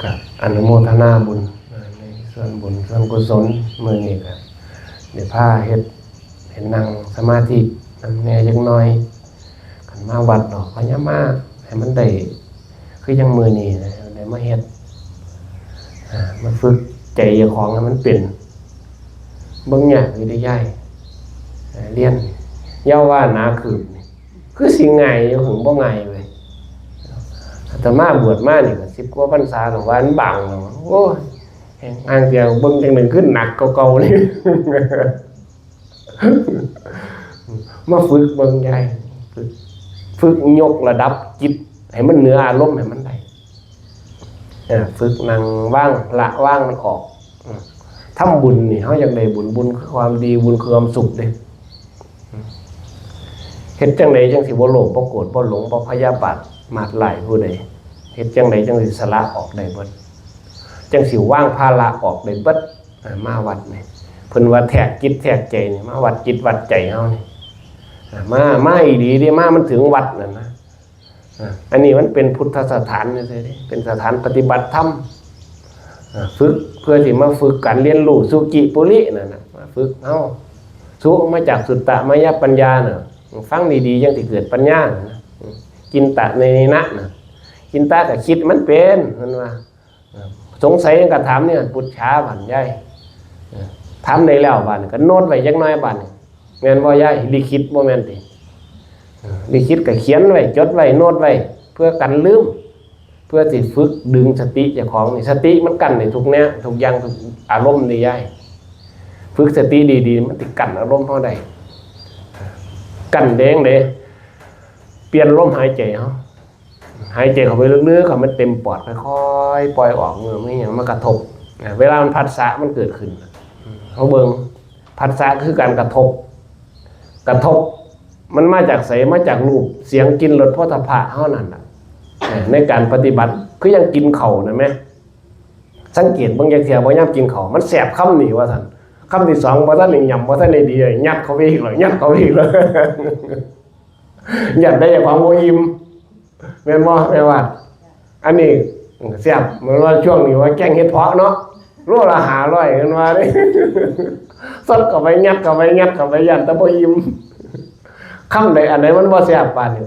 กับอนุโมทนาบุญในส่วนบุญส่วนกุศลมื้อนี้ก็ได้พาเฮ็ดนั่งสมาธินำแน่จักหน่อยคันมาวัดดอกพญามาให้มันได้คือจังมื้อนี้นะได้มาเฮ็ดมาฝึกใจเจ้าของให้มันเป็นเบิ่งยากอยู่ได้ยายเรียนเยาว่าหนาคือสิง่ายอยู่ถึงบ่ง่ายเว้ยแต่มาบวชมานี่ก็10กว่าพรรษาแล้วว่ามันบางแล้วโอ้ยห่างเดียวเบิ่งจังนึงขึ้นหนักเก่าๆนี่ มาฝึกเบิ่งยายฝึกยกระดับจิตให้มันเหนืออารมณ์ให้มันได้ฝึกนั่งว่างละว่างมันออกทำบุญนี่เฮาอยากได้บุญคือความดีบุญคือความสุขเด้เฮ็ดจังไดจังสิบ่โลภบ่โกรธบ่หลงบ่พยาบาทมาดหลายผู้ใดเฮ็ดจังไดจังสิสละออกได้เบิดจังสิว่างภาระออกได้เบิดมาวัดนี่เพิ่นว่าแทกจิตแทกใจนี่มาวัดจิตวัดใจเฮานี่มาอีดีเด้มามันถึงวัดนั่นนะอันนี้มันเป็นพุทธสถานนี่ซื่อๆเป็นสถานปฏิบัติธรรมฝึกเพื่อที่มาฝึกการเรียนรู้สุกิปุรินั่นน่ะมาฝึกเฮาสุมาจากสุตตมยปัญญาน่ะฟังดีๆจังสิเกิดปัญญานะกินตะในนะน่ะกินตะก็คิดมันเป็นมันว่าสงสัยก็ถามเนี่ยปุจฉาบัดยายถามได้แล้วบัดก็โน้ตไว้จักหน่อยบัดแม่นบ่ยายลิขิตบ่แม่นติลิขิตก็เขียนไว้จดไว้โน้ตไว้เพื่อกันลืมเพื่อสิฝึกดึงสติเจ้าของนี่สติมันกั้นได้ทุกแนวทุกอย่างทุกอารมณ์นี่ยายฝึกสติดีๆมันสิกั้นอารมณ์เฮาได้กั้นแดงเด้เปลี่ยนลมหายใจเฮาหายใจเข้าไปลึกๆให้มันเต็มปอดค่อยๆปล่อยออกเมื่อไม่หยังมากระทบเวลามันผัสสะมันเกิดขึ้นเฮาเบิ่งผัสสะคือการกระทบมันมาจากไสมาจากรูปเสียงกลิ่นรสโผฏฐัพพะเฮานั่นน่ะในการปฏิบัติคือยังกินข้าวนะแม่สังเกตบางอย่างเที่ยบ่ยามกินข้าวมันแสบคำนี่ว่าซั่นคำที่2บ่ทันได้ยำบ่ทันได้ดียัดเข้าไปอีกแล้วยัดเข้าไปอีกแล้ว ยัดได้ความบ่อิ่มแม่นบ่แม่ว่าอันนี้แซ่บเหมือนว่าช่วงนี้ว่าแกงเห็ดเพาะเนาะโลละ500กันว่านี่ สดเข้าไปยัดเข้าไปยัดแต่บ่อิ่มคำใดอันใดมันบ่แซ่บปานนี้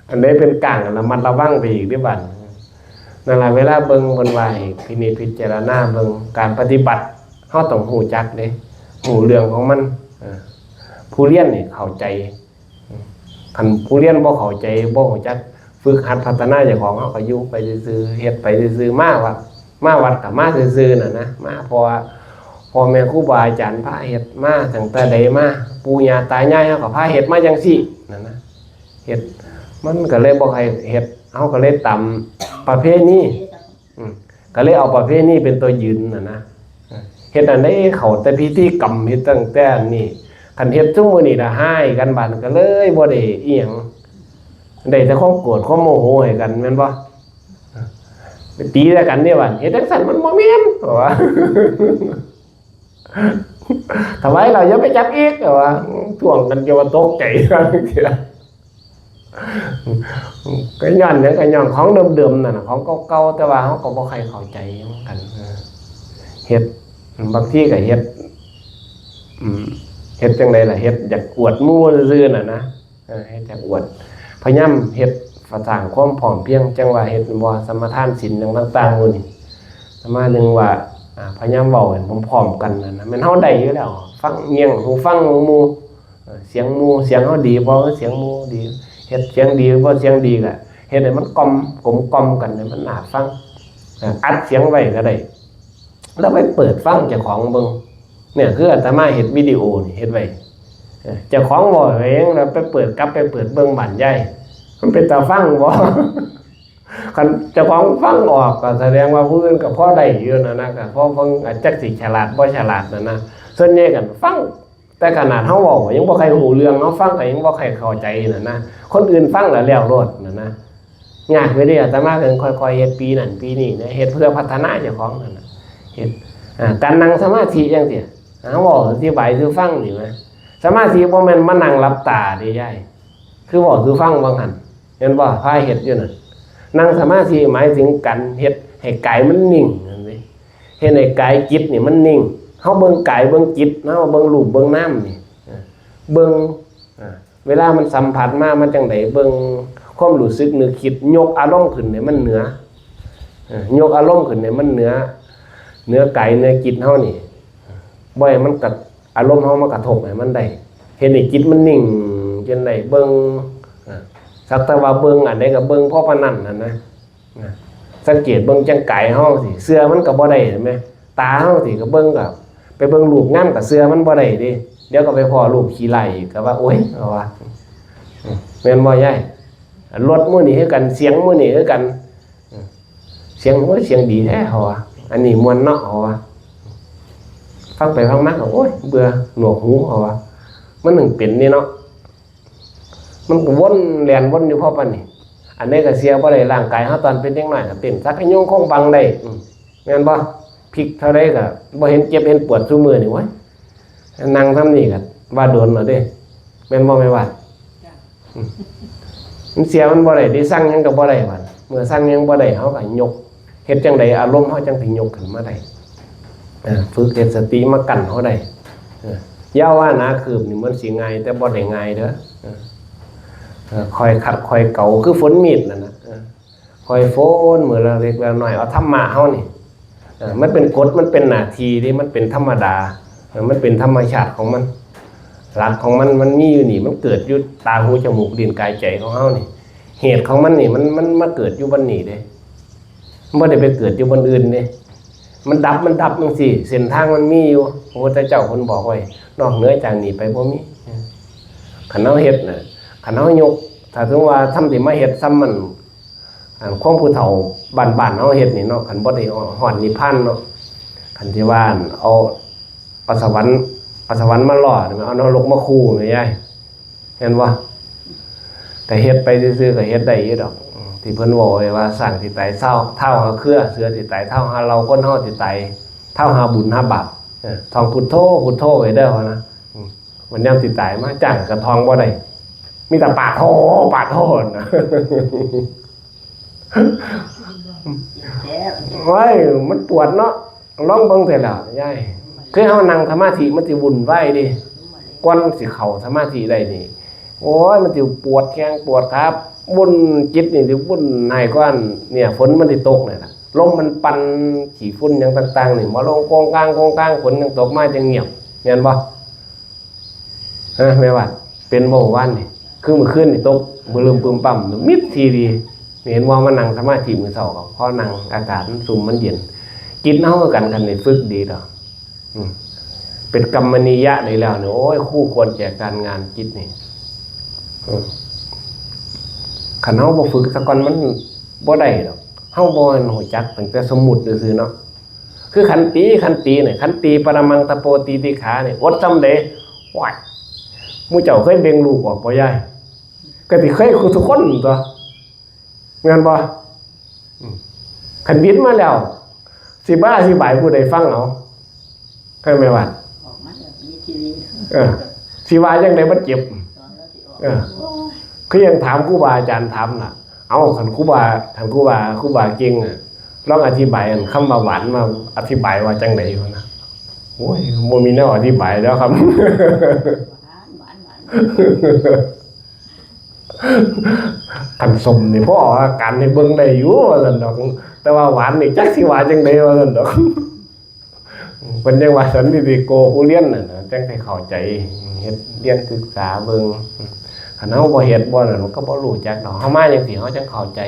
อันใดเป็นกลางระมัดระวังไปอีกเด้อบัดนั่นล่ะเวลาเบิ่งเพิ่นว่าให้พิจารณาเบิ่งการปฏิบัติเฮาต้องรู้จักเด้รู้เรื่องของมันผู้เรียนนี่เข้าใจคันผู้เรียนบ่เข้าใจบ่รู้จักฝึกหัดพัฒนาเจ้าของเฮาก็อยู่ไปซื่อๆเฮ็ดไปซื่อๆมาวัดก็มาซื่อๆน่ะนะมาเพราะว่าพ่อแม่ครูบาอาจารย์พาเฮ็ดมาตั้งแต่ใดมาปู่ย่าตายายเฮาก็พาเฮ็ดมาจังซี่นั่นนะเฮ็ดมันก็เลยบ่ให้เฮ็ดเฮาก็เลยตามประเพณีก็เลยเอาประเพณีเป็นตัวยืนน่ะนะเฮ็ดอันใดเข้าแต่พิธีกรรมเฮ็ดตั้งแต่นี่คันเฮ็ดซุมื้อนี้น่ะให้กันบัดก็เลยบ่ได้อีหยังได้แต่ความโกรธความโมโหให้กันแม่นบ่ไปตีกันเนี่ยบัดเฮ็ดจังซั่นมันบ่แม่นว่าทำไมเราอย่าไปจับอีกว่าท่วงกันจนว่าตกใจกันทีละก็ย้อนของเดิมๆนั่นน่ะของเก่าๆแต่ว่าเฮาก็บ่ใครเข้าใจเหมือนกันเฮ็ดบางทีก็เฮ็ดจังได๋ล่ะเฮ็ดอยากอวดหมู่ซื่อๆน่ะนะเฮ็ดอยากอวดพยายามเฮ็ดสร้างความพร้อมเพรียงจังว่าเฮ็ดบ่สมทานศีลต่างๆหมู่นี่สมานึงว่าพยายามเว้าให้พร้อมๆกันนั่นนะมันเฮาได้อยู่แล้วฟังเงียงหูฟังหมู่เสียงหมู่เสียงเฮาดีบ่เสียงหมู่ดีเฮ็ดเสียงดีบ่เสียงดีก็เฮ็ดให้มันกลมกล่อมกันให้มันน่าฟังอัดเสียงไว้ก็ได้แล้วไปเปิดฟังเจ้าของเบิ่งเนี่ยคืออาตมาเฮ็ดวิดีโอนี่เฮ็ดไว้เจ้าของบ่เองแล้วไปเปิดเบิ่งบ้านใหญ่มันเป็นตาฟังบ่ คันเจ้าของฟังออกก็แสดงว่าผู้อื่นก็พอได้อยู่นะก็พอฟังจักสิฉลาดบ่ฉลาดนะส่วนใหญ่กันฟังแต่ขนาดเฮาเว้ายังบ่ใครรู้เรื่องเฮาฟังก็ยังบ่ใครเข้าใจนะคนอื่นฟังแล้วโลดนะยากไปเด้อาตมาก็ค่อยๆเฮ็ดปีนั้นปีนี้นะเฮ็ดเพื่อพัฒนาเจ้าของนั่นน่ะเฮ็ดการนั่งสมาธิจังซี่เฮาเว้าอธิบายคือฟังนี่นะสมาธิบ่แม่นมานั่งหลับตาเด้ยายคือเว้าคือฟังว่างั้นเห็นบ่พาเฮ็ดอยู่นั่น นั่งสมาธิหมายถึงการเฮ็ดให้กายมันนิ่งนั่นสิเฮ็ดให้กายจิตนี่มันนิ่งเฮาเบิ่งกายเบิ่งจิตเฮาเบิ่งรูปเบิ่งนามนี่เบิ่งเวลามันสัมผัสมามันจังไดเบิ่งความรู้สึกนึกคิดยกอารมณ์ขึ้นให้มันเหนือยกอารมณ์ขึ้นให้มันเหนือกายเหนือจิตเฮานี่บ่ให้มันกับอารมณ์เฮามากระทบให้มันได้เฮ็ดให้จิตมันนิ่งจนได้เบิ่งสักแต่ว่าเบิ่งอันใดก็เบิ่งเพราะปานนั้นน่ะนะสังเกตเบิ่งจังกายเฮาสิเสื้อมันก็บ่ได้เห็นมั้ยตาเฮาสิก็เบิ่งก็ไปเบิ่งรูปงามกับเสื้อมันบ่ได้ดิเดี๋ยวก็ไปพ้อรูปขี้ไล่ก็ว่าโอ๊ยเอาว่าแม่นบ่ยายรถมื้อนี้คือกันเสียงมื้อนี้คือกันเสียงโอ้ยเสียงดีแท้เฮาว่าอันนี้ม่วนเนาะเฮาว่าฟังไปฟังมาก็โอ๊ยเบื่อหนวกหูเฮาว่ามันนึงเป็นนี่เนาะมันก็วนแล่นวนอยู่พอปานนี้อันนี้ก็เสียบ่ได้ร่างกายเฮาตอนเป็นเด็กน้อยก็เป็นสักยงคงบังได้แม่นบ่พลิกเท่าใดก็บ่เห็นเจ็บเห็นปวดซุมื้อนี่โว้ยนั่งทำนี่ก็ว่าโดนแล้วเด้แม่นบ่แม่ว่ามันเสียมันบ่ได้ดิสั่งหยังก็บ่ได้บัดเมื่อสั่งหยังบ่ได้เฮาก็ยกเฮ็ดจังไดอารมณ์เฮาจังสิยกขึ้นมาได้ฝึกเฮ็ดสติมากั้นเฮาได้อย่าว่านะคืบนี่มันสิง่ายแต่บ่ได้ง่ายเด้อคอยขัดคอยเก่าคือฝนมีดนั่นน่ะคอยฝนมื้อละเล็กละน้อยเอาธรรมะเฮานี่มันเป็นกฎมันเป็นหน้าที่ที่มันเป็นธรรมดามันเป็นธรรมชาติของมันหลักของมันมีอยู่นี่มันเกิดอยู่ตาหูจมูกลิ้นกายใจของเฮานี่เหตุของมันนี่มันมาเกิดอยู่บนนี้เด้มันบ่ได้ไปเกิดอยู่บนอื่นเด้มันดับจังซี่เส้นทางมันมีอยู่พระพุทธเจ้าเพิ่นบอกไว้นอกเหนือจากนี้ไปบ่มีคันเฮาเฮ็ดน่ะคันเฮายกถ้าถึงว่าทำที่มาเฮ็ดซ้ำมันของผู้เฒ่าบ้านๆเฮาเฮ็ดนี่เนาะคันบ่ได้ฮอดนิพพานเนาะคันที่ว่าเอาสวรรค์มาล่อเอานรกมาคู่แม่ยายเห็นบ่แต่เฮ็ดไปซื่อๆก็เฮ็ดได้อยู่ดอกที่เพิ่นเว้าไว้ว่าสร้างที่ตายเท่าหาเครือเสือที่ตายเท่าหาเราคนเฮาที่ตายเท่าหาบุญหาบาปท่องพุทโธไว้เด้อนะมันยามสิตายมาจ้างก็ท่องบ่ได้มีแต่ปากโธนะโอ้ยมันปวดเนาะลองเบิ่งเสร็จแล้วยายคือเฮานั่งสมาธิมันสิวุ่นวายดิก่อนสิเข้าสมาธิได้นี่โอ้ยมันสิปวดแข้งปวดขาวุ่นจิตนี่สิวุ่นหายก่อนเนี่ยฝนมันสิตกนี่ล่ะลมมันปั่นขี้ฝุ่นหยังต่างๆนี่มาลงกองกลางฝนยังตกมาจังเงียบแม่นบ่แม่ว่าเป็นบ่วันนี่คือมื้อคืนนี่ตกบ่ลืมปึ้มปั่มมิดทีดีเห็นว่ามันนั่งสมาธิมื้อเช้าก็พอนั่งอากาศมันซุ่มมันเย็นจิตเฮากันนี่ฝึกดีดอกเป็นกรรมนิยะได้แล้วเนี่ยโอ้ยคู่ควรแก่การงานจิตนี่คันเฮาบ่ฝึกซะก่อนมันบ่ได้ดอกเฮาบ่ฮู้จักตั้งแต่สมมุติซื่อๆเนาะคือขันติเนี่ยขันติปรมังตะโปตีติขาเนี่ยอดจำเด้ว้ายหมู่เจ้าเคยเบ่งลูกออกบ่ยายก็สิเคยคือทุกคนตัวแม่นบ่คันวิทย์มาแล้วสิบ้าอธิบายผู้ใดฟังเอาใช่ไหมวะออกมาแล้วมีทีวีสิว่าจังได๋บ่เจ็บคือยังถามครูบาอาจารย์ถามน่ะเอาคันครูบาเก่งอ่ะลองอธิบายคำว่าหวานมาอธิบายว่าจังได๋พุ่นน่ะโอ้ยบ่มีแนวอธิบายแล้วครับคันสมนี่พ่อการให้เบิ่งได้อยู่ว่าซั่นดอกแต่ว่าหวานนี่จักสิว่าจังได๋ว่าซั่นดอกเพิ่นจังว่าสันติโกผู้เรียนน่ะจังให้เข้าใจเฮ็ดเรียนศึกษาเบิ่งคันเฮาบ่เฮ็ดบ่นั่นมันก็บ่รู้จักดอกเฮามาจังซี่เฮาจังเข้าใจ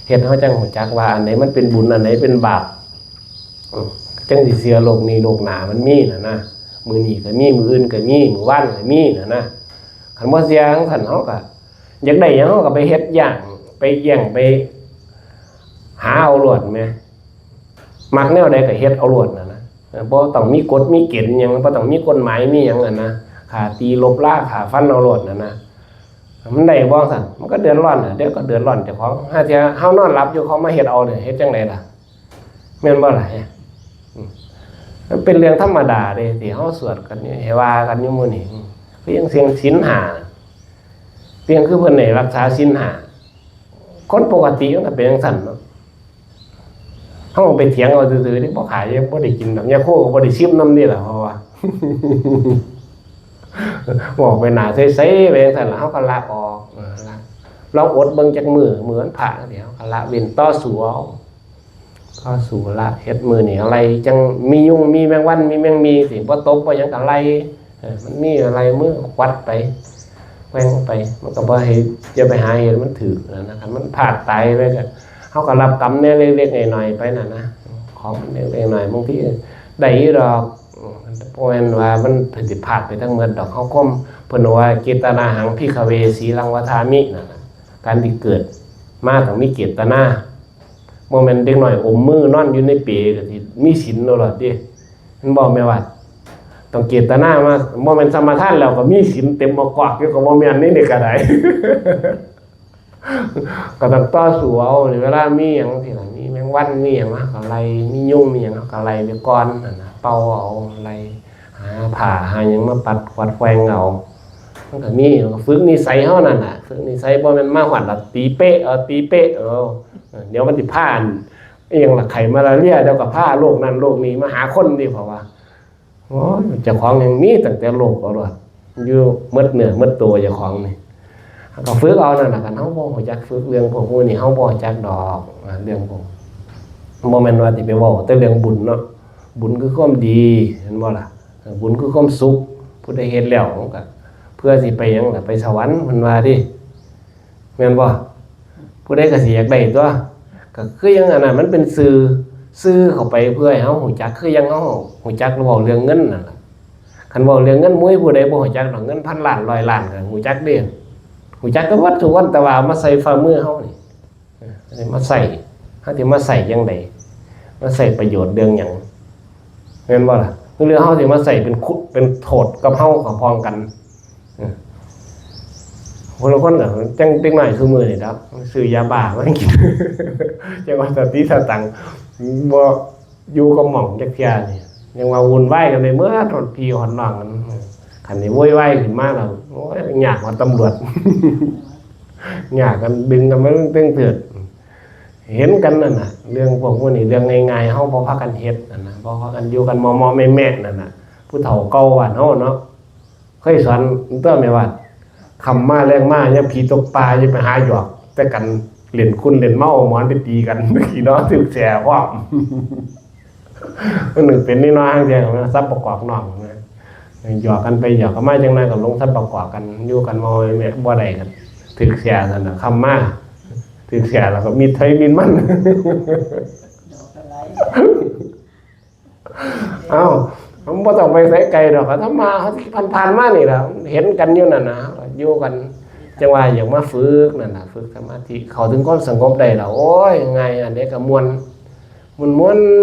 เฮ็ดเฮาจังรู้จักว่าอันไหนมันเป็นบุญอันไหนเป็นบาปจังสิเสียโลกนี้โลกหน้ามันมีน่ะนะมื้อนี้ก็มีมื้ออื่นก็มีมื้อวานก็มีน่ะนะคันบ่เสียจังซั่นเฮาก็อยากได้หยังเฮาก็ไปเฮ็ดอย่างไปแย่งไปหาเอาโลดแม่มักแนวใดก็เฮ็ดเอาโลดน่ะนะบ่ต้องมีกฎมีเกณฑ์หยังบ่ต้องมีกฎหมายมีหยังอ่ะนะขาตีลบล่าขาฟันเอาโลดน่ะนะมันได้บ่ซั่นมันก็เดือดร้อนน่ะเดี๋ยวก็เดือดร้อนเจ้าของหาเที่ยเฮานอนหลับอยู่เขามาเฮ็ดเอาเนี่ยเฮ็ดจังได๋ล่ะแม่นบ่ล่ะมันเป็นเรื่องธรรมดาเด้ที่เฮาสวดกันนี่ให้ว่ากันอยู่มื้อนี้คือยังเสียงศีล5เพียงคือเพิ่นได้รักษาศีล5 คนปกติมันก็เป็นจังซั่นเนาะเฮาไปเถียงเอาซื่อๆนี่บ่ขายบ่ได้กินดอกยาโคก็บ่ได้ชิมนำนี่ล่ะเพราะว่า บอกไปหน้าใสๆไปจังซั่นล่ะเฮาก็ละออกละลองอดเบิ่งจักมื้อเหมือนพระเดี๋ยวก็ละเว้นต่อสู้เอาต่อสู้ละเฮ็ดมื้อนี่อะไรจังมียุงมีแมงวันมีแมงมีสิบ่ตกบ่หยังก็ไล่มันมีอะไรมื้อควัดไปแว้งไปมันก็บ่ให้อย่าไปหาเห็นมันถือนะครับมันพลาดตายไปก็เฮาก็รับกรรมเนี่ยเล็กๆน้อยๆไปน่ะนะของเล็กๆน้อยๆบางทีได้อยู่ดอกบ่แม่นว่ามันผิดพลาดไปทั้งหมดดอกเฮาก้มเพิ่นว่าเจตนาหังภิกขเวสีลังวทามินั่นน่ะการที่เกิดมาต้องมีเจตนาบ่แม่นเด็กน้อยอมมือนอนอยู่ในเปก็สิมีศีลเนาะล่ะติมันบ่แม่นว่าต้องเจตนามาบ่แม่นสมาทานแล้วก็มีศีลเต็มอกอกอยู่ก็บ่แม่นนี่ก็ได้ ก็ต้องต่อสู้เอาเวลามีหยังที่ล่ะมีแมงวันมีหยังมาก็ไล่มียุงมีหยังก็ไล่ไปก่อนนั่นน่ะเป่าเอาไล่หาผ้าหาหยังมาปัดกวาดแกว่งเอามันก็มีฝึกนิสัยเฮานั่นน่ะฝึกนิสัยบ่แม่นมาฮอดแล้วตีเป๊ะตีเป๊ะเดี๋ยวมันสิพาอีหยังล่ะไข้มาลาเรียเดี๋ยวก็พาโรคนั้นโรคนี้มาหาคนนี่เพราะว่าโอ้ยเจ้าของยังมีตั้งแต่โรคเอาล่ะอยู่หมดเนื้อหมดตัวเจ้าของนี่ก็ฝึกเอานั่นน่ะกันเฮาบ่ฮู้จักฝึกเรื่องพวกนี้เฮาบ่รู้จักดอกเรื่องพวกบ่แม่นว่าสิไปเว้าแต่เรื่องบุญเนาะบุญคือความดีเห็นบ่ล่ะบุญคือความสุขผู้ใดเฮ็ดแล้วมันก็เพื่อสิไปหยังล่ะไปสวรรค์เพิ่นว่าดิแม่นบ่ผู้ใดก็สิอยากได้ตัวก็คือยังอันนั้นมันเป็นสื่อเข้าไปเพื่อให้เฮาฮู้จักคือยังเฮาฮู้จักเว้าเรื่องเงินนั่นล่ะคันเว้าเรื่องเงินมุ้ยผู้ใดบ่ฮู้จักดอกเงินพันล้านร้อยล้านก็ฮู้จักเด้ฮู้จักก็วัดทุกวันแต่ว่ามาใส่ฝ่ามือเฮานี่มาใส่เฮาสิมาใส่จังได๋มาใส่ประโยชน์เรื่องหยังแม่นบ่ล่ะเรื่องเฮาสิมาใส่เป็นโทษกับเฮาก็พ้องกันคนละคนน่ะจังเด็กน้อยซุมื้อนี่ครับซื้อยาบ้ามากิน จังว่าสติสตังบ่อยู่กับหม่องจักเที่ยนี่ยังว่าวุ่นวายกันไปเมื่อทนพี่ฮอดน้องกันคันนี้โวยวายขึ้นมาแล้วโอ้ยยากกว่าตำรวจ ยากกันดึงกันมาตึงเถิดเห็นกันนั่นน่ะเรื่องพวกนี้เรื่องง่ายๆเฮาบ่พากันเฮ็ดนั่นน่ะบ่พากันอยู่กันมอๆแม่ๆนั่นน่ะผู้เฒ่าเก่าว่าเฮาเนาะเคยสอนตัวแม่ว่าคำมาแรงมาอย่าผีตกปลาอย่าไปหาหยอกแต่กันเล่นคุณเล่นเมาหมอนไปตีกันพี่น้องถึกแสพร้อม มันนึงเป็นนี่น้อยจังซี่ซับประกอบน้องนะหยอกกันไปหยอกกันมาจังได๋ก็ลงซับประกอบกันอยู่กันมอแม่บ่ได้กันถึกแสนั่นน่ะคำมาถึกแสแล้วก็มีไทยมีมันเอ้าผมบ่ต้องไปไสไกลดอกถ้ามาเขาผ่านๆมานี่ล่ะเห็นกันอยู่นั่นน่ะอยู่กันจังว่าอยากมาฝึกนั่นน่ะฝึกสมาธิเข้าถึงความสงบได้แล้วโอ้ยง่ายอันนี้ก็ม่วน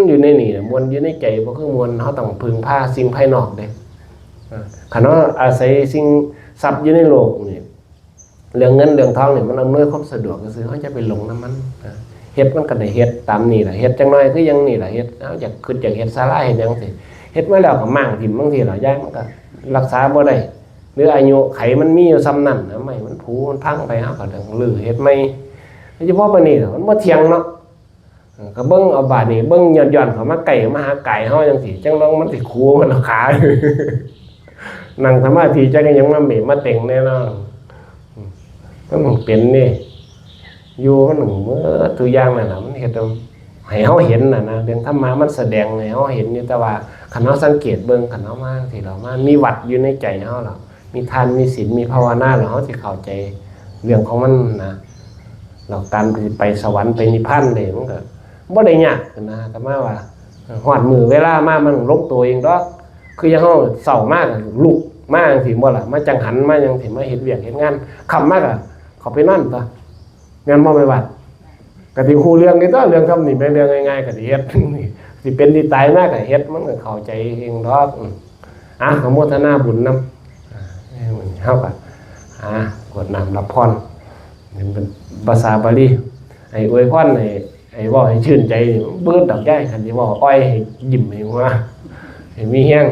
อยู่ในนี่ม่วนอยู่ในใจบ่คือม่วนเฮาต้องพึ่งพาสิ่งภายนอกเด้คันว่าอาศัยสิ่งทรัพย์อยู่ในโลกนี่เรื่องเงินเรื่องทองนี่มันอำนวยความสะดวกซื่อเฮาจะไปหลงนำมันเฮ็ดมันก็ได้เฮ็ดตามนี่ล่ะเฮ็ดจังน้อยคือยังนี่ล่ะเฮ็ดเอาอยากคิดอยากเฮ็ดศาลาเฮ็ดหยังสิเฮ็ดมาแล้วก็มั่งถิ่มบางทีล่ะยายมันก็รักษาบ่ได้หรืออายุไขมันมีอยู่ซ้ำนั่นนะไม่มันผุมันพังไปเฮาก็ต้องลื้อเฮ็ดใหม่โดยเฉพาะบัดนี้มันบ่เที่ยงเนาะก็เบิ่งเอาบาดนี้เบิ่งย้อนๆเข้ามาใกล้มาหาไก่เฮาจังซี่จังลองมันสิคูมันขา นั่งสมาธิจักยังมาเมมาเต็งแน่นอนมันเป็นนี่อยู่มันเมื่อตัวอย่างนั่นน่ะมันเฮ็ดให้เฮาเห็นน่ะนะเรื่องธรรมะมันแสดงให้เฮาเห็นอยู่แต่ว่าคันเฮาสังเกตเบิ่งคันเฮามาสิเรามามีวัดอยู่ในใจเฮาล่ะมีทานมีศีลมีภาวนาแล้วเฮาสิเข้าใจเรื่องของมันนะแล้วการไปสวรรค์ไปนิพพานได้มันก็บ่ได้ยากนะแต่มาว่าฮอดมื้อเวลามามันลงตัวเองดอกคือยังเฮาเศร้ามากลุกมาจังซี่บ่ล่ะมาจังหันมาจังสิมาเฮ็ดเวียกเฮ็ดงานค่ำมากอ่ะเขาไปนอนตัวงานบ่ไปวัดก็สิฮู้เรื่องนี้ตัวเรื่องทำนี่เป็นเรื่องง่ายๆก็สิเฮ็ดสิเป็นสิตายมากก็เฮ็ดมันก็เข้าใจเองดอกอนุโมทนาบุญนำเฮาก็กรวดน้ำรับพรนี่เป็นภาษาบาลีให้อวยพรให้เว้าให้ชื่นใจเบิดดอกใหญ่คันสิเว้าอ้อยให้ยิ้มให้หัวให้มีแรง